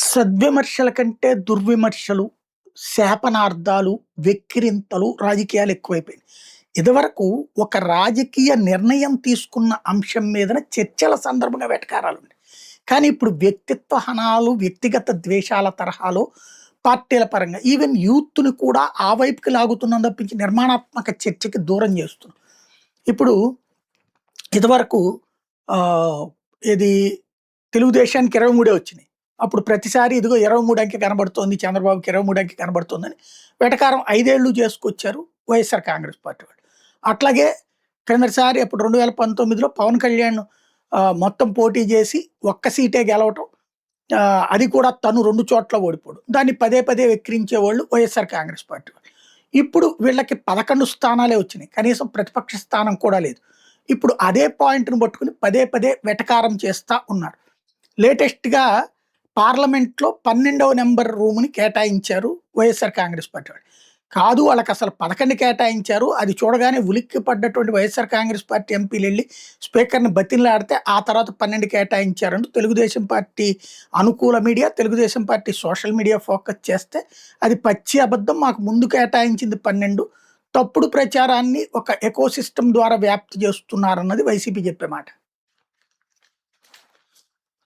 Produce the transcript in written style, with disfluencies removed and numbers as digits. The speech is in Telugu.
సద్విమర్శల కంటే దుర్విమర్శలు, శాపనార్థాలు, వెక్కిరింతలు రాజకీయాలు ఎక్కువైపోయినాయి. ఇదివరకు ఒక రాజకీయ నిర్ణయం తీసుకున్న అంశం మీదన చర్చల సందర్భంగా వెటకారాలుండేయి. కానీ ఇప్పుడు వ్యక్తిత్వ హనాలు, వ్యక్తిగత ద్వేషాల తరహాలో పార్టీల పరంగా ఈవెన్ యూత్‌ని కూడా ఆ వైపుకి లాగుతున్నాం తప్పించి నిర్మాణాత్మక చర్చకి దూరం చేస్తున్నాం. ఇప్పుడు ఇదివరకు ఆహ్, ఏది తెలుగుదేశానికి 23 వచ్చినాయి. అప్పుడు ప్రతిసారి ఇదిగో 23 అంకె కనబడుతోంది. చంద్రబాబుకి 23 అంకె కనబడుతోందని వెటకారం 5 ఏళ్ళు చేసుకొచ్చారు వైఎస్ఆర్ కాంగ్రెస్ పార్టీ వాళ్ళు. అట్లాగే క్రిందటిసారి అప్పుడు 2019లో పవన్ కళ్యాణ్ మొత్తం పోటీ చేసి ఒక్క సీటే గెలవటం. అది కూడా తను 2 చోట్ల ఓడిపోవడం. దాన్ని పదే పదే వెక్కిరించేవాళ్ళు వైఎస్ఆర్ కాంగ్రెస్ పార్టీ వాళ్ళు. ఇప్పుడు వీళ్ళకి 11 స్థానాలే వచ్చినాయి. కనీసం ప్రతిపక్ష స్థానం కూడా లేదు. ఇప్పుడు అదే పాయింట్‌ని పట్టుకొని పదే పదే వెటకారం చేస్తా ఉన్నారు. లేటెస్ట్‌గా పార్లమెంట్‌లో 12వ నంబర్ రూమ్‌ని కేటాయించారు వైఎస్ఆర్ కాంగ్రెస్ పార్టీ వాళ్ళు. కాదు వాళ్ళకసలు 11 కేటాయించారు. అది చూడగానే ఉలిక్కి పడ్డటువంటి వైఎస్ఆర్ కాంగ్రెస్ పార్టీ ఎంపీలెళ్లి స్పీకర్‌ని బతిమిలాడితే ఆ తర్వాత 12 కేటాయించారంటూ తెలుగుదేశం పార్టీ అనుకూల media, Telugu Desam party social media focus చేస్తే అది పచ్చి అబద్ధం. మాకు ముందు కేటాయించింది 12 తప్పుడు ప్రచారాన్ని ఒక ఎకోసిస్టమ్ ద్వారా వ్యాప్తి చేస్తున్నారన్నది వైసీపీ చెప్పే మాట.